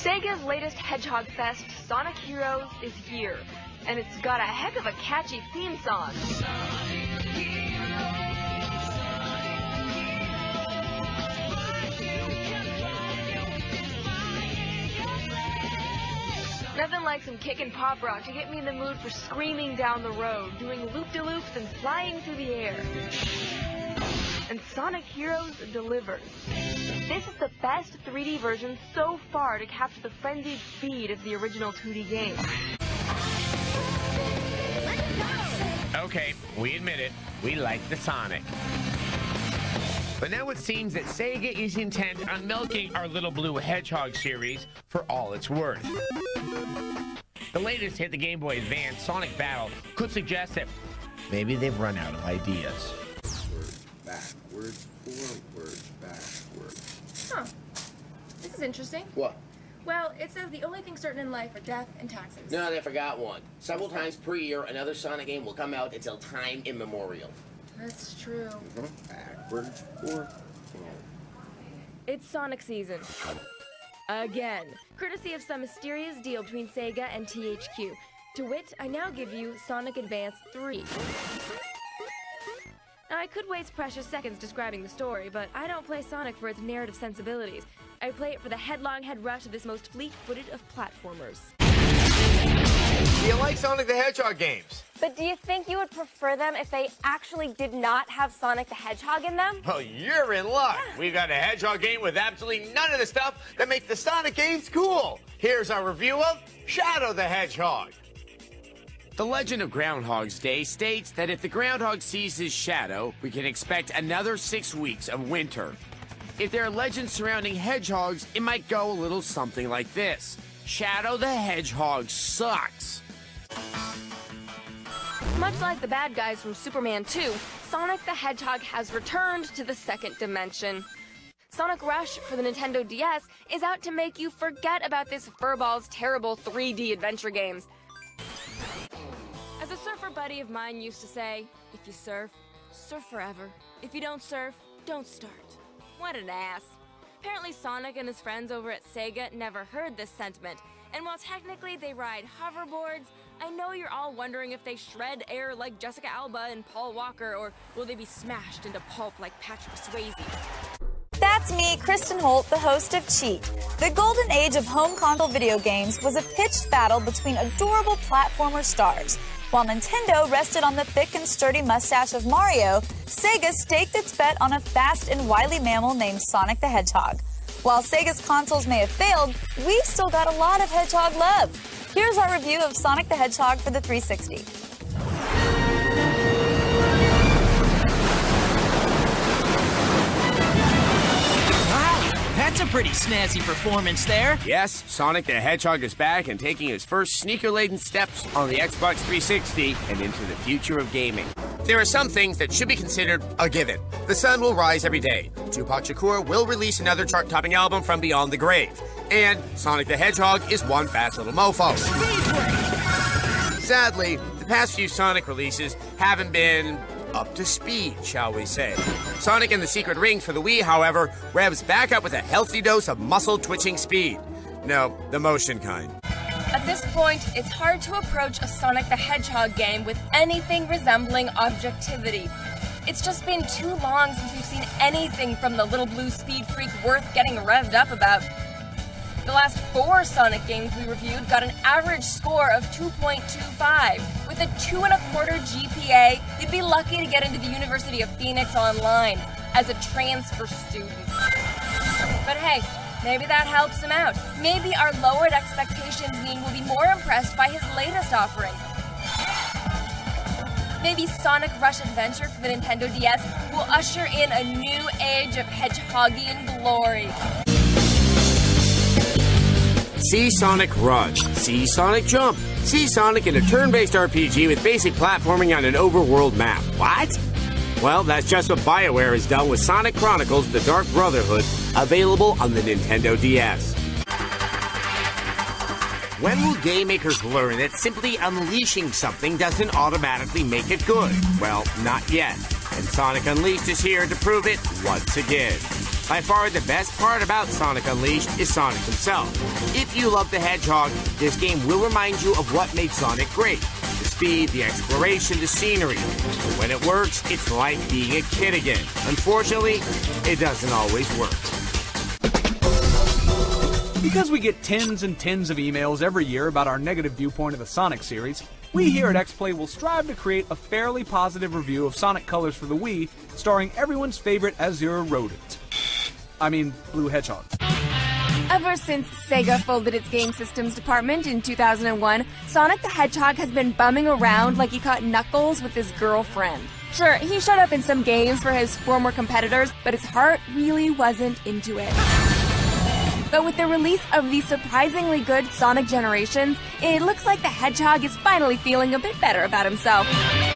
Sega's latest Hedgehog Fest, Sonic Heroes, is here, and it's got a heck of a catchy theme song. Nothing like some kick and pop rock to get me in the mood for screaming down the road, doing loop-de-loops and flying through the air. And Sonic Heroes delivers. This is the best 3D version so far to capture the frenzied speed of the original 2D game. Okay, we admit it. We like the Sonic. But now it seems that Sega is intent on milking our Little Blue Hedgehog series for all it's worth. The latest hit, the Game Boy Advance, Sonic Battle, could suggest that maybe they've run out of ideas. Backwards, forward, backwards. Huh. This is interesting. What? Well, it says the only thing certain in life are death and taxes. No, they forgot one. Several times per year, another Sonic game will come out until time immemorial. That's true. Backwards, forward. It's Sonic season. Again. Courtesy of some mysterious deal between Sega and THQ. To wit, I now give you Sonic Advance 3. Now, I could waste precious seconds describing the story, but I don't play Sonic for its narrative sensibilities. I play it for the headlong head rush of this most fleet-footed of platformers. Do you like Sonic the Hedgehog games? But do you think you would prefer them if they actually did not have Sonic the Hedgehog in them? Well, you're in luck. We've got a Hedgehog game with absolutely none of the stuff that makes the Sonic games cool. Here's our review of Shadow the Hedgehog. The legend of Groundhog's Day states that if the groundhog sees his shadow, we can expect another 6 weeks of winter. If there are legends surrounding hedgehogs, it might go a little something like this. Shadow the Hedgehog sucks. Much like the bad guys from Superman 2, Sonic the Hedgehog has returned to the second dimension. Sonic Rush for the Nintendo DS is out to make you forget about this furball's terrible 3D adventure games. As a surfer buddy of mine used to say, if you surf, surf forever. If you don't surf, don't start. What an ass. Apparently Sonic and his friends over at Sega never heard this sentiment, and while technically they ride hoverboards, I know you're all wondering if they shred air like Jessica Alba and Paul Walker, or will they be smashed into pulp like Patrick Swayze? That's me, Kristen Holt, the host of Cheat. The golden age of home console video games was a pitched battle between adorable platformer stars. While Nintendo rested on the thick and sturdy mustache of Mario, Sega staked its bet on a fast and wily mammal named Sonic the Hedgehog. While Sega's consoles may have failed, we've still got a lot of Hedgehog love. Here's our review of Sonic the Hedgehog for the 360. That's a pretty snazzy performance there. Yes, Sonic the Hedgehog is back and taking his first sneaker-laden steps on the Xbox 360 and into the future of gaming. There are some things that should be considered a given. The sun will rise every day. Tupac Shakur will release another chart-topping album from beyond the grave. And Sonic the Hedgehog is one fast little mofo. Sadly, the past few Sonic releases haven't been up to speed, shall we say. Sonic and the Secret Rings for the Wii, however, revs back up with a healthy dose of muscle-twitching speed. No, the motion kind. At this point, it's hard to approach a Sonic the Hedgehog game with anything resembling objectivity. It's just been too long since we've seen anything from the little blue speed freak worth getting revved up about. The last 4 Sonic games we reviewed got an average score of 2.25. With a 2.25 GPA, you'd be lucky to get into the University of Phoenix online as a transfer student. But hey, maybe that helps him out. Maybe our lowered expectations mean we'll be more impressed by his latest offering. Maybe Sonic Rush Adventure for the Nintendo DS will usher in a new age of Hedgehogian glory. See Sonic Rush, see Sonic Jump, see Sonic in a turn-based RPG with basic platforming on an overworld map. What? Well, that's just what BioWare has done with Sonic Chronicles: The Dark Brotherhood, available on the Nintendo DS. When will game makers learn that simply unleashing something doesn't automatically make it good? Well, not yet. And Sonic Unleashed is here to prove it once again. By far the best part about Sonic Unleashed is Sonic himself. If you love the Hedgehog, this game will remind you of what made Sonic great. The speed, the exploration, the scenery. But when it works, it's like being a kid again. Unfortunately, it doesn't always work. Because we get tens and tens of emails every year about our negative viewpoint of the Sonic series, we here at Xplay will strive to create a fairly positive review of Sonic Colors for the Wii, starring everyone's favorite Azure rodent. I mean, Blue Hedgehog. Ever since Sega folded its game systems department in 2001, Sonic the Hedgehog has been bumming around like he caught Knuckles with his girlfriend. Sure, he showed up in some games for his former competitors, but his heart really wasn't into it. But with the release of the surprisingly good Sonic Generations, it looks like the Hedgehog is finally feeling a bit better about himself.